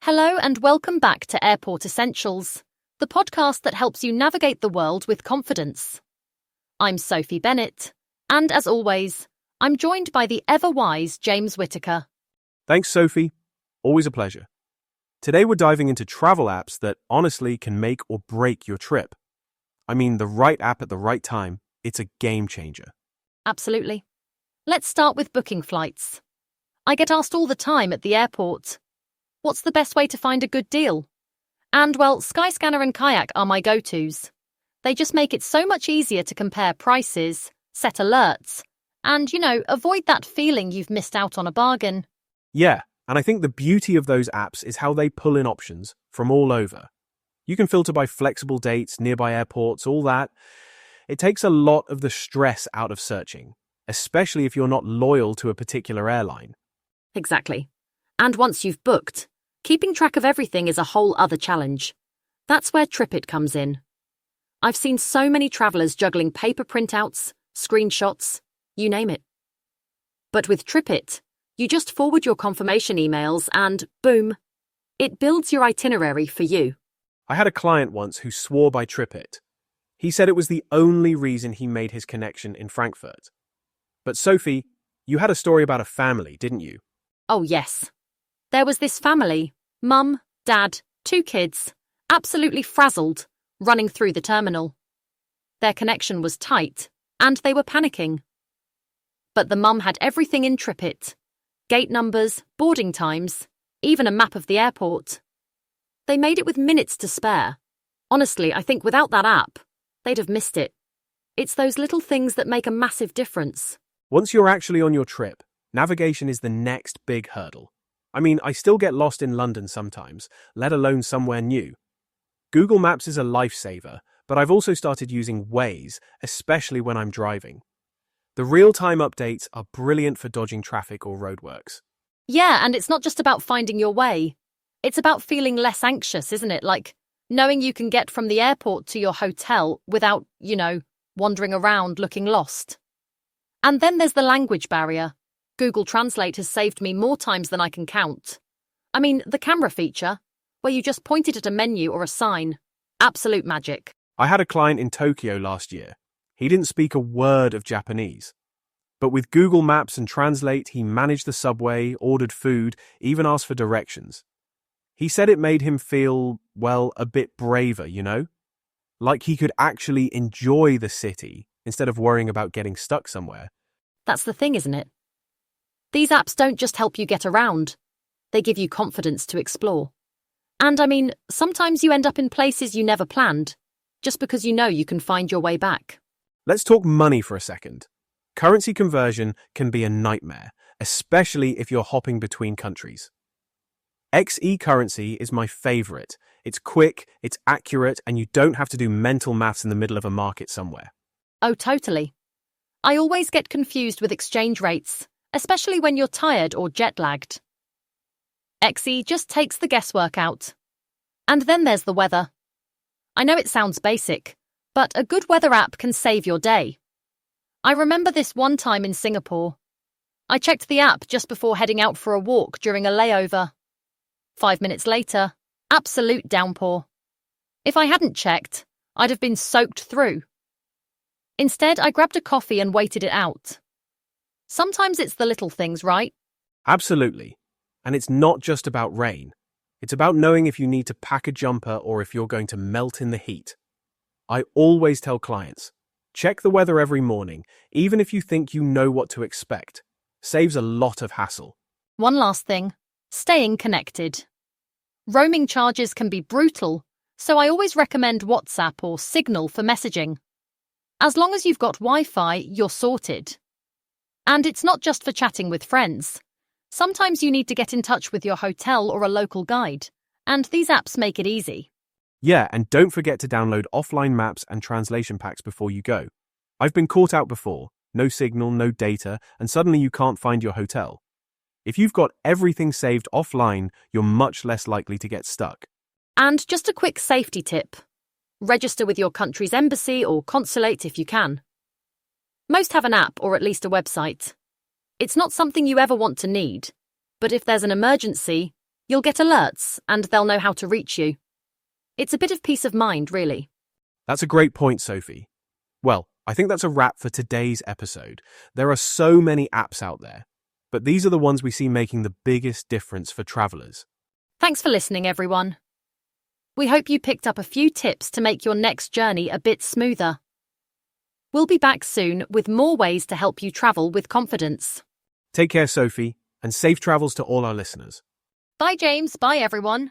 Hello and welcome back to Airport Essentials, the podcast that helps you navigate the world with confidence. I'm Sophie Bennett, and as always, I'm joined by the ever-wise James Whittaker. Thanks, Sophie. Always a pleasure. Today we're diving into travel apps that honestly can make or break your trip. I mean, the right app at the right time, it's a game changer. Absolutely. Let's start with booking flights. I get asked all the time at the airport, what's the best way to find a good deal? And, well, Skyscanner and Kayak are my go-tos. They just make it so much easier to compare prices, set alerts, and, avoid that feeling you've missed out on a bargain. Yeah, and I think the beauty of those apps is how they pull in options from all over. You can filter by flexible dates, nearby airports, all that. It takes a lot of the stress out of searching, especially if you're not loyal to a particular airline. Exactly. And once you've booked, keeping track of everything is a whole other challenge. That's where TripIt comes in. I've seen so many travellers juggling paper printouts, screenshots, you name it. But with TripIt, you just forward your confirmation emails and, boom, it builds your itinerary for you. I had a client once who swore by TripIt. He said it was the only reason he made his connection in Frankfurt. But Sophie, you had a story about a family, didn't you? Oh yes. There was this family, mum, dad, 2 kids, absolutely frazzled, running through the terminal. Their connection was tight, and they were panicking. But the mum had everything in TripIt. Gate numbers, boarding times, even a map of the airport. They made it with minutes to spare. Honestly, I think without that app, they'd have missed it. It's those little things that make a massive difference. Once you're actually on your trip, navigation is the next big hurdle. I mean, I still get lost in London sometimes, let alone somewhere new. Google Maps is a lifesaver, but I've also started using Waze, especially when I'm driving. The real-time updates are brilliant for dodging traffic or roadworks. Yeah, and it's not just about finding your way. It's about feeling less anxious, isn't it? Like knowing you can get from the airport to your hotel without, wandering around looking lost. And then there's the language barrier. Google Translate has saved me more times than I can count. I mean, the camera feature, where you just point it at a menu or a sign. Absolute magic. I had a client in Tokyo last year. He didn't speak a word of Japanese. But with Google Maps and Translate, he managed the subway, ordered food, even asked for directions. He said it made him feel, a bit braver, Like he could actually enjoy the city instead of worrying about getting stuck somewhere. That's the thing, isn't it? These apps don't just help you get around. They give you confidence to explore. And I mean, sometimes you end up in places you never planned, just because you can find your way back. Let's talk money for a second. Currency conversion can be a nightmare, especially if you're hopping between countries. XE currency is my favorite. It's quick, it's accurate, and you don't have to do mental maths in the middle of a market somewhere. Oh, totally. I always get confused with exchange rates, especially when you're tired or jet-lagged. XE just takes the guesswork out. And then there's the weather. I know it sounds basic, but a good weather app can save your day. I remember this one time in Singapore. I checked the app just before heading out for a walk during a layover. 5 minutes later, absolute downpour. If I hadn't checked, I'd have been soaked through. Instead, I grabbed a coffee and waited it out. Sometimes it's the little things, right? Absolutely. And it's not just about rain. It's about knowing if you need to pack a jumper or if you're going to melt in the heat. I always tell clients, check the weather every morning, even if you think you know what to expect. Saves a lot of hassle. One last thing. Staying connected. Roaming charges can be brutal, so I always recommend WhatsApp or Signal for messaging. As long as you've got Wi-Fi, you're sorted. And it's not just for chatting with friends. Sometimes you need to get in touch with your hotel or a local guide, and these apps make it easy. Yeah, and don't forget to download offline maps and translation packs before you go. I've been caught out before. No signal, no data, and suddenly you can't find your hotel. If you've got everything saved offline, you're much less likely to get stuck. And just a quick safety tip. Register with your country's embassy or consulate if you can. Most have an app or at least a website. It's not something you ever want to need, but if there's an emergency, You'll get alerts, and they'll know how to reach you. It's a bit of peace of mind, really. That's a great point, Sophie. Well, I think that's a wrap for today's episode. There are so many apps out there, but these are the ones we see making the biggest difference for travelers. Thanks for listening, everyone. We hope you picked up a few tips to make your next journey a bit smoother. We'll be back soon with more ways to help you travel with confidence. Take care, Sophie, and safe travels to all our listeners. Bye, James. Bye, everyone.